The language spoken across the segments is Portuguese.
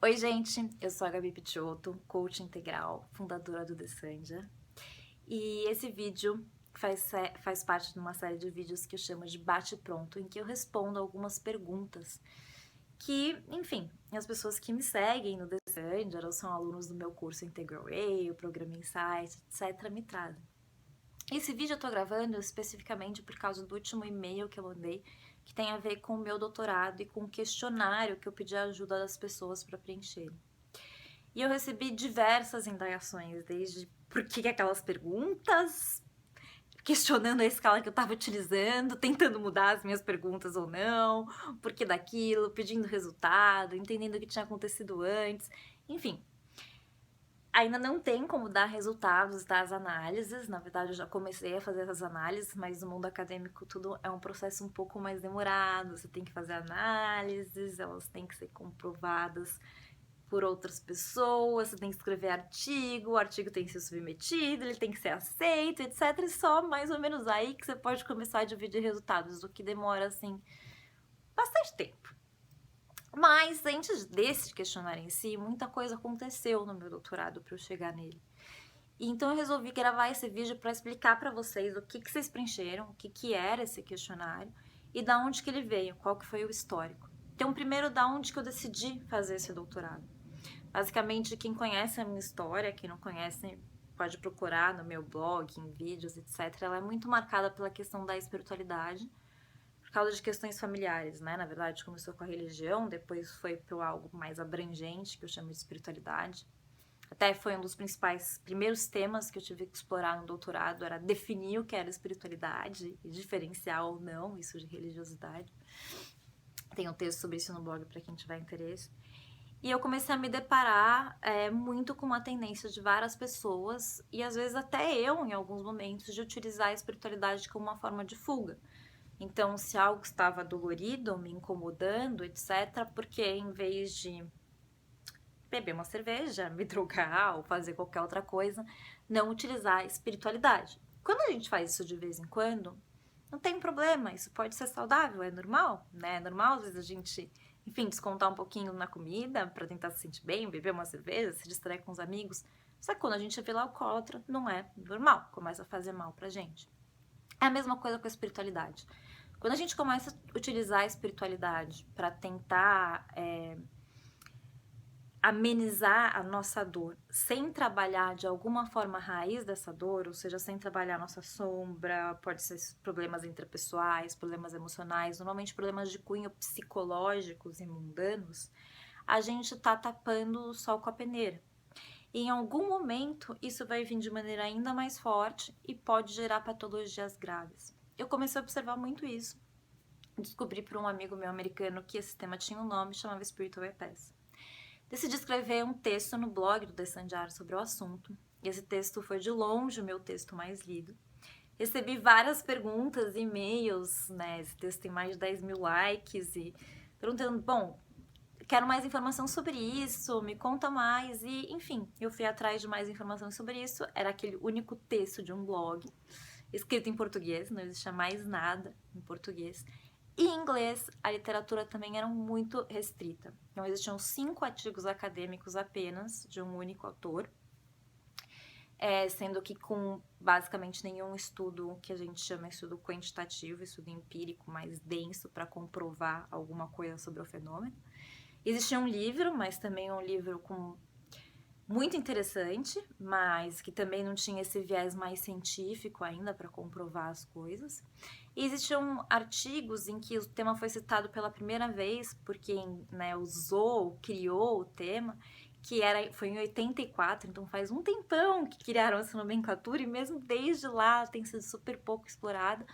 Oi, gente, eu sou a Gabi Picciotto, coach integral, fundadora do The Sanja. E esse vídeo faz parte de uma série de vídeos que eu chamo de Bate Pronto, em que eu respondo algumas perguntas que, enfim, as pessoas que me seguem no The Sanja ou são alunos do meu curso Integral Way, o programa Insight, etc., me trazem. Esse vídeo eu tô gravando especificamente por causa do último e-mail que eu mandei, que tem a ver com o meu doutorado e com o questionário que eu pedi a ajuda das pessoas para preencherem. E eu recebi diversas indagações, desde por que aquelas perguntas, questionando a escala que eu estava utilizando, tentando mudar as minhas perguntas ou não, por que daquilo, pedindo resultado, entendendo o que tinha acontecido antes, enfim. Ainda não tem como dar resultados das análises, na verdade eu já comecei a fazer essas análises, mas no mundo acadêmico tudo é um processo um pouco mais demorado, você tem que fazer análises, elas têm que ser comprovadas por outras pessoas, você tem que escrever artigo, o artigo tem que ser submetido, ele tem que ser aceito, etc. E só mais ou menos aí que você pode começar a dividir resultados, o que demora, assim, bastante tempo. Mas antes desse questionário em si, muita coisa aconteceu no meu doutorado para eu chegar nele. E então eu resolvi gravar esse vídeo para explicar para vocês o que vocês preencheram, o que era esse questionário e da onde que ele veio, qual que foi o histórico. Então, primeiro, da onde que eu decidi fazer esse doutorado. Basicamente, quem conhece a minha história, quem não conhece, pode procurar no meu blog, em vídeos, etc. Ela é muito marcada pela questão da espiritualidade, por causa de questões familiares, né? Na verdade, começou com a religião, depois foi para algo mais abrangente, que eu chamo de espiritualidade. Até foi um dos primeiros temas que eu tive que explorar no doutorado, era definir o que era espiritualidade e diferenciar ou não isso de religiosidade. Tem um texto sobre isso no blog para quem tiver interesse. E eu comecei a me deparar muito com uma tendência de várias pessoas, e às vezes até eu, em alguns momentos, de utilizar a espiritualidade como uma forma de fuga. Então, se algo estava dolorido, me incomodando, etc., porque em vez de beber uma cerveja, me drogar ou fazer qualquer outra coisa, não utilizar a espiritualidade. Quando a gente faz isso de vez em quando, não tem problema, isso pode ser saudável, é normal, né? É normal às vezes a gente, enfim, descontar um pouquinho na comida para tentar se sentir bem, beber uma cerveja, se distrair com os amigos. Só que quando a gente é alcoólatra, não é normal, começa a fazer mal pra gente. É a mesma coisa com a espiritualidade. Quando a gente começa a utilizar a espiritualidade para tentar amenizar a nossa dor sem trabalhar de alguma forma a raiz dessa dor, ou seja, sem trabalhar a nossa sombra, pode ser problemas interpessoais, problemas emocionais, normalmente problemas de cunho psicológicos e mundanos, a gente tá tapando o sol com a peneira. E em algum momento isso vai vir de maneira ainda mais forte e pode gerar patologias graves. Eu comecei a observar muito isso. Descobri por um amigo meu americano que esse tema tinha um nome, chamava Spiritual Bypass. Decidi escrever um texto no blog do The Sanjar sobre o assunto. E esse texto foi de longe o meu texto mais lido. Recebi várias perguntas, e-mails, né? Esse texto tem mais de 10 mil likes e perguntando, bom, quero mais informação sobre isso, me conta mais. E, enfim, eu fui atrás de mais informações sobre isso. Era aquele único texto de um blog, escrito em português, não existia mais nada em português. E em inglês, a literatura também era muito restrita. Então, existiam 5 artigos acadêmicos apenas, de um único autor, sendo que com basicamente nenhum estudo que a gente chama de estudo quantitativo, estudo empírico mais denso para comprovar alguma coisa sobre o fenômeno. Existia um livro, mas também um livro com muito interessante, mas que também não tinha esse viés mais científico ainda para comprovar as coisas. E existiam artigos em que o tema foi citado pela primeira vez por quem, né, usou, criou o tema, foi em 84, então faz um tempão que criaram essa nomenclatura e mesmo desde lá tem sido super pouco explorada.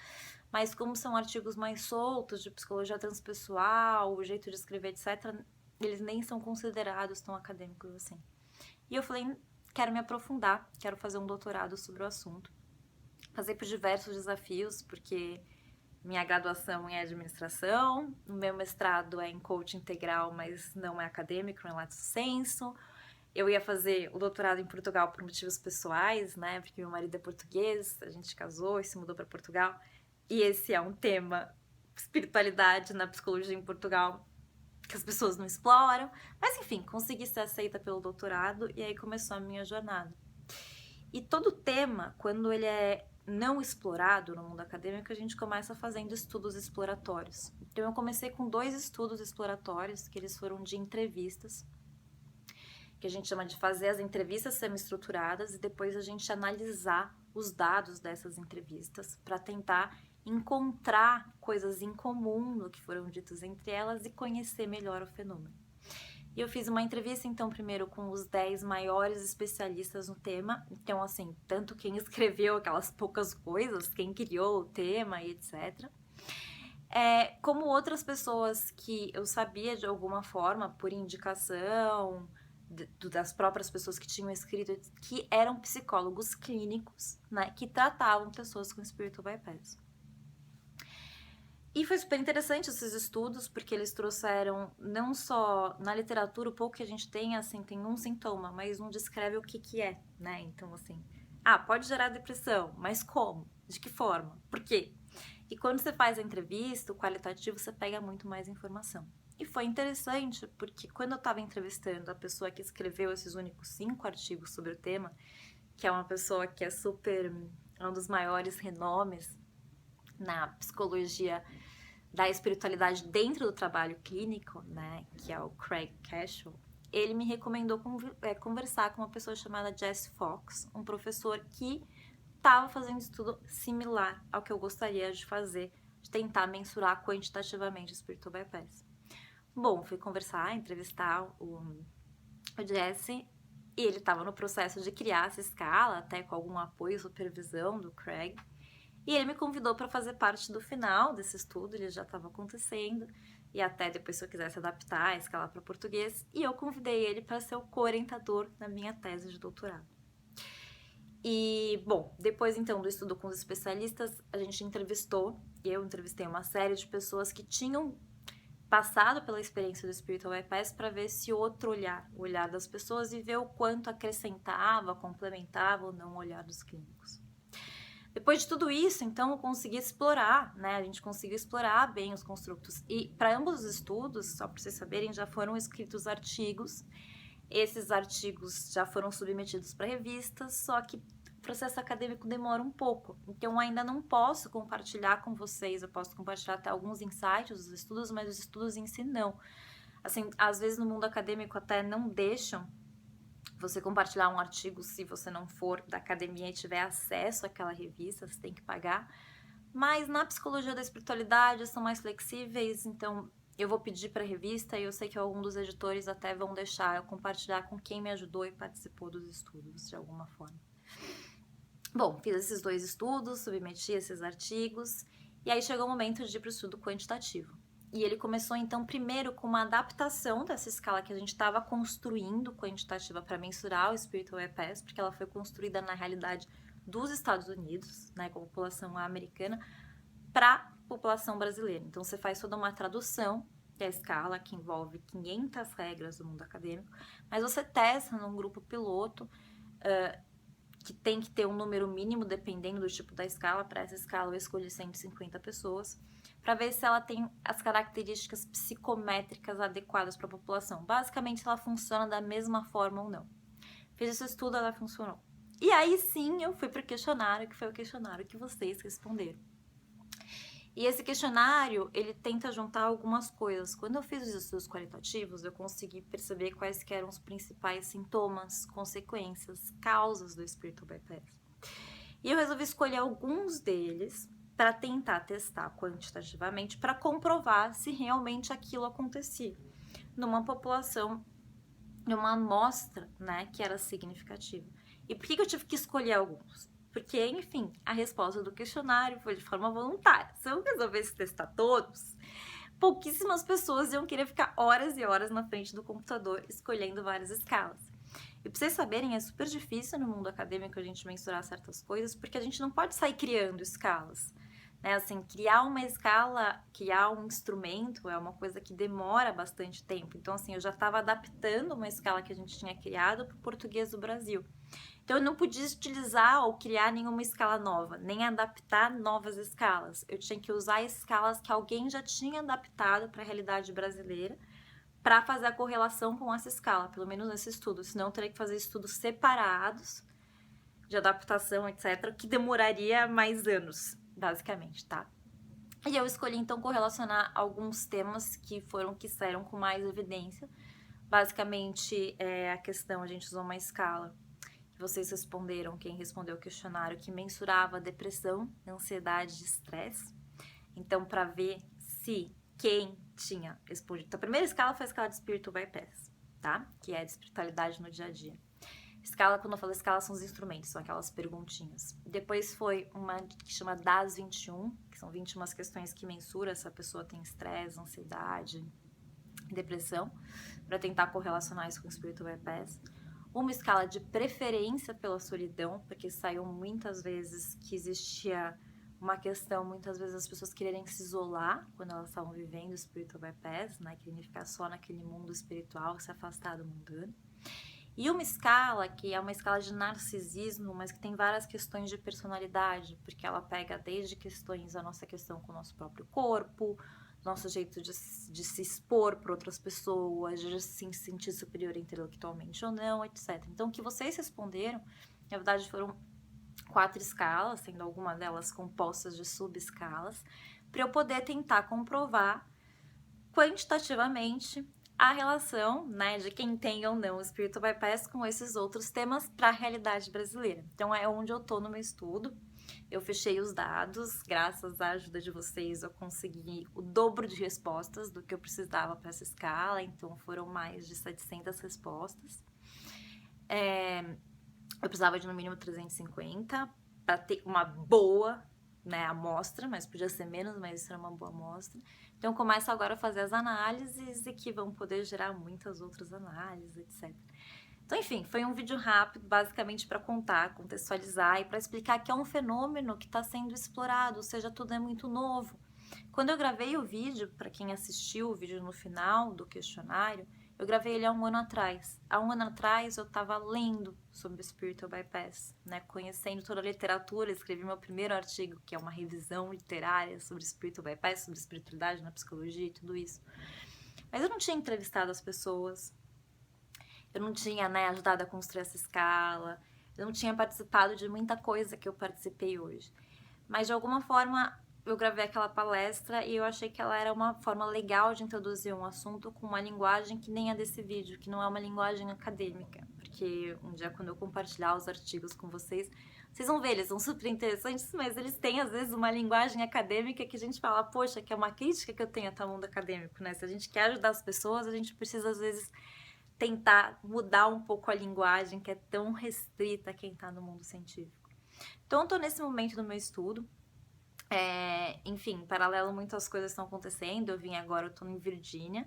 Mas como são artigos mais soltos de psicologia transpessoal, o jeito de escrever, etc., eles nem são considerados tão acadêmicos assim. E eu falei, quero me aprofundar, quero fazer um doutorado sobre o assunto. Passei por diversos desafios, porque minha graduação é em administração, o meu mestrado é em coaching integral, mas não é acadêmico, é em lato sensu. Eu ia fazer o doutorado em Portugal por motivos pessoais, né? Porque meu marido é português, a gente casou e se mudou para Portugal. E esse é um tema, espiritualidade na psicologia em Portugal, que as pessoas não exploram. Mas enfim, consegui ser aceita pelo doutorado e aí começou a minha jornada. E todo tema, quando ele é não explorado no mundo acadêmico, a gente começa fazendo estudos exploratórios. Então eu comecei com 2 estudos exploratórios, que eles foram de entrevistas, que a gente chama de fazer as entrevistas semi-estruturadas e depois a gente analisar os dados dessas entrevistas para tentar encontrar coisas em comum no que foram ditas entre elas e conhecer melhor o fenômeno. E eu fiz uma entrevista, então, primeiro com os 10 maiores especialistas no tema. Então, assim, tanto quem escreveu aquelas poucas coisas, quem criou o tema e etc. Como outras pessoas que eu sabia de alguma forma, por indicação das próprias pessoas que tinham escrito, que eram psicólogos clínicos, né, que tratavam pessoas com spiritual bypass. E foi super interessante esses estudos, porque eles trouxeram não só na literatura, o pouco que a gente tem, assim, tem um sintoma, mas não descreve o que é, né? Então, assim, pode gerar depressão, mas como? De que forma? Por quê? E quando você faz a entrevista, o qualitativo, você pega muito mais informação. E foi interessante, porque quando eu estava entrevistando a pessoa que escreveu esses únicos 5 artigos sobre o tema, que é uma pessoa que é super, um dos maiores renomes na psicologia da espiritualidade dentro do trabalho clínico, né, que é o Craig Cashel, ele me recomendou conversar com uma pessoa chamada Jesse Fox, um professor que estava fazendo estudo similar ao que eu gostaria de fazer, de tentar mensurar quantitativamente o spiritual bypass. Bom, fui conversar, entrevistar o Jesse, e ele estava no processo de criar essa escala, até com algum apoio e supervisão do Craig. E ele me convidou para fazer parte do final desse estudo, ele já estava acontecendo, e até depois, se eu quisesse adaptar a escala para português, e eu convidei ele para ser o co-orientador na minha tese de doutorado. E, bom, depois então do estudo com os especialistas, a gente eu entrevistei uma série de pessoas que tinham passado pela experiência do spiritual bypass para ver esse outro olhar, o olhar das pessoas, e ver o quanto acrescentava, complementava ou não o olhar dos clínicos. Depois de tudo isso, então, eu consegui explorar, né? A gente conseguiu explorar bem os construtos. E para ambos os estudos, só para vocês saberem, já foram escritos artigos. Esses artigos já foram submetidos para revistas, só que o processo acadêmico demora um pouco. Então, ainda não posso compartilhar com vocês. Eu posso compartilhar até alguns insights dos estudos, mas os estudos em si não. Assim, às vezes no mundo acadêmico até não deixam você compartilhar um artigo se você não for da academia e tiver acesso àquela revista, você tem que pagar. Mas na psicologia da espiritualidade são mais flexíveis, então eu vou pedir para a revista e eu sei que algum dos editores até vão deixar eu compartilhar com quem me ajudou e participou dos estudos de alguma forma. Bom, fiz esses 2 estudos, submeti esses artigos e aí chegou o momento de ir para o estudo quantitativo. E ele começou, então, primeiro com uma adaptação dessa escala que a gente estava construindo quantitativa para mensurar o spiritual bypass, porque ela foi construída na realidade dos Estados Unidos, né, com a população americana, para a população brasileira. Então, você faz toda uma tradução da escala, que envolve 500 regras do mundo acadêmico, mas você testa num grupo piloto, que tem que ter um número mínimo, dependendo do tipo da escala. Para essa escala, eu escolhi 150 pessoas, para ver se ela tem as características psicométricas adequadas para a população. Basicamente, se ela funciona da mesma forma ou não. Fiz esse estudo, ela funcionou. E aí sim, eu fui para o questionário, que foi o questionário que vocês responderam. E esse questionário, ele tenta juntar algumas coisas. Quando eu fiz os estudos qualitativos, eu consegui perceber quais que eram os principais sintomas, consequências, causas do spiritual bypass. E eu resolvi escolher alguns deles para tentar testar quantitativamente, para comprovar se realmente aquilo acontecia numa população, numa amostra, né, que era significativa. E por que eu tive que escolher alguns? Porque, enfim, a resposta do questionário foi de forma voluntária. Se eu resolvesse testar todos, pouquíssimas pessoas iam querer ficar horas e horas na frente do computador escolhendo várias escalas. E pra vocês saberem, é super difícil no mundo acadêmico a gente mensurar certas coisas, porque a gente não pode sair criando escalas. Né? Assim, criar uma escala, criar um instrumento é uma coisa que demora bastante tempo. Então, assim, eu já estava adaptando uma escala que a gente tinha criado para o português do Brasil. Então, eu não podia utilizar ou criar nenhuma escala nova, nem adaptar novas escalas. Eu tinha que usar escalas que alguém já tinha adaptado para a realidade brasileira, para fazer a correlação com essa escala, pelo menos nesse estudo. Senão eu teria que fazer estudos separados de adaptação, etc., que demoraria mais anos, basicamente, tá? E eu escolhi, então, correlacionar alguns temas que saíram com mais evidência. Basicamente, a questão, a gente usou uma escala que vocês responderam, quem respondeu o questionário, que mensurava depressão, ansiedade e estresse. Então, para ver se quem tinha respondido... Então, a primeira escala foi a escala de Spiritual Bypass, tá? Que é de espiritualidade no dia a dia. Escala, quando eu falo escala, são os instrumentos, são aquelas perguntinhas. Depois foi uma que chama DAS 21, que são 21 questões que mensuram se a pessoa tem estresse, ansiedade, depressão, para tentar correlacionar isso com o Spiritual Bypass. Uma escala de preferência pela solidão, porque saiu muitas vezes que existia uma questão, muitas vezes as pessoas quererem se isolar quando elas estavam vivendo o Spiritual Bypass, né? Querendo ficar só naquele mundo espiritual, se afastar do mundano. E uma escala que é uma escala de narcisismo, mas que tem várias questões de personalidade, porque ela pega desde questões, a nossa questão com o nosso próprio corpo, nosso jeito de se expor para outras pessoas, de se sentir superior intelectualmente ou não, etc. Então, o que vocês responderam, na verdade, foram 4 escalas, sendo alguma delas compostas de subescalas, para eu poder tentar comprovar quantitativamente a relação, né, de quem tem ou não o Spiritual Bypass com esses outros temas para a realidade brasileira. Então, é onde eu tô no meu estudo. Eu fechei os dados, graças à ajuda de vocês, eu consegui o dobro de respostas do que eu precisava para essa escala, então foram mais de 700 respostas. Eu precisava de no mínimo 350 para ter uma boa, né, amostra, mas podia ser menos, mas isso era uma boa amostra. Então, eu começo agora a fazer as análises e que vão poder gerar muitas outras análises, etc. Então, enfim, foi um vídeo rápido, basicamente para contar, contextualizar e para explicar que é um fenômeno que está sendo explorado, ou seja, tudo é muito novo. Quando eu gravei o vídeo, para quem assistiu o vídeo no final do questionário, eu gravei ele há um ano atrás. Há um ano atrás eu estava lendo sobre o Spiritual Bypass, né? Conhecendo toda a literatura, escrevi meu primeiro artigo, que é uma revisão literária sobre Spiritual Bypass, sobre espiritualidade na psicologia e tudo isso. Mas eu não tinha entrevistado as pessoas, eu não tinha, né, ajudado a construir essa escala, eu não tinha participado de muita coisa que eu participei hoje. Mas de alguma forma eu gravei aquela palestra e eu achei que ela era uma forma legal de introduzir um assunto com uma linguagem que nem a desse vídeo, que não é uma linguagem acadêmica. Porque um dia, quando eu compartilhar os artigos com vocês, vocês vão ver, eles são super interessantes, mas eles têm, às vezes, uma linguagem acadêmica que a gente fala, poxa, que é uma crítica que eu tenho até o mundo acadêmico, né? Se a gente quer ajudar as pessoas, a gente precisa, às vezes, tentar mudar um pouco a linguagem que é tão restrita a quem está no mundo científico. Então, eu estou nesse momento do meu estudo. Enfim, em paralelo, muitas coisas estão acontecendo. Eu vim agora, eu tô em Virgínia,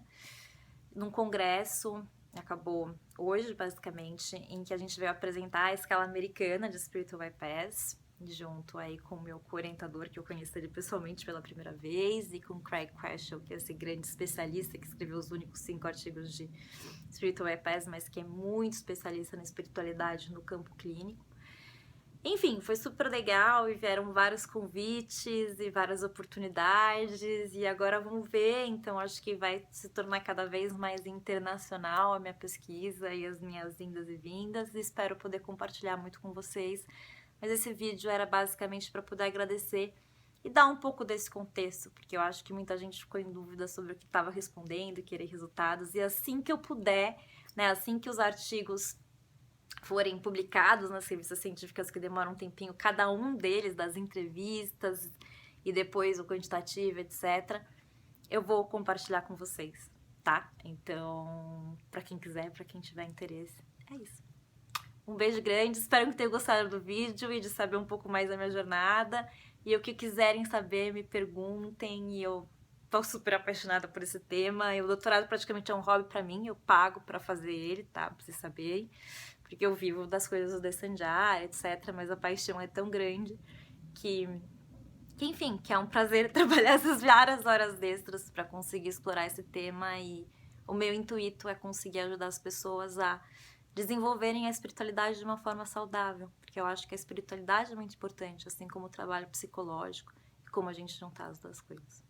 num congresso, acabou hoje, basicamente, em que a gente veio apresentar a escala americana de Spiritual Bypass, junto aí com o meu co-orientador, que eu conheci ele pessoalmente pela primeira vez, e com o Craig Quashel, que é esse grande especialista que escreveu os únicos 5 artigos de Spiritual Bypass, mas que é muito especialista na espiritualidade no campo clínico. Enfim, foi super legal e vieram vários convites e várias oportunidades e agora vamos ver, então acho que vai se tornar cada vez mais internacional a minha pesquisa e as minhas indas e vindas e espero poder compartilhar muito com vocês, mas esse vídeo era basicamente para poder agradecer e dar um pouco desse contexto, porque eu acho que muita gente ficou em dúvida sobre o que estava respondendo e querer resultados, e assim que eu puder, né, assim que os artigos forem publicados nas revistas científicas que demoram um tempinho, cada um deles, das entrevistas e depois o quantitativo, etc., eu vou compartilhar com vocês, tá? Então, para quem quiser, para quem tiver interesse, é isso. Um beijo grande, espero que tenham gostado do vídeo e de saber um pouco mais da minha jornada. E o que quiserem saber, me perguntem, e eu tô super apaixonada por esse tema. E o doutorado praticamente é um hobby para mim, eu pago para fazer ele, tá? Pra vocês saberem. Porque eu vivo das coisas do Dessanjar, etc. Mas a paixão é tão grande que enfim, que é um prazer trabalhar essas várias horas extras para conseguir explorar esse tema. E o meu intuito é conseguir ajudar as pessoas a desenvolverem a espiritualidade de uma forma saudável. Porque eu acho que a espiritualidade é muito importante, assim como o trabalho psicológico e como a gente juntar as duas coisas.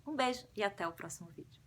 Um beijo e até o próximo vídeo.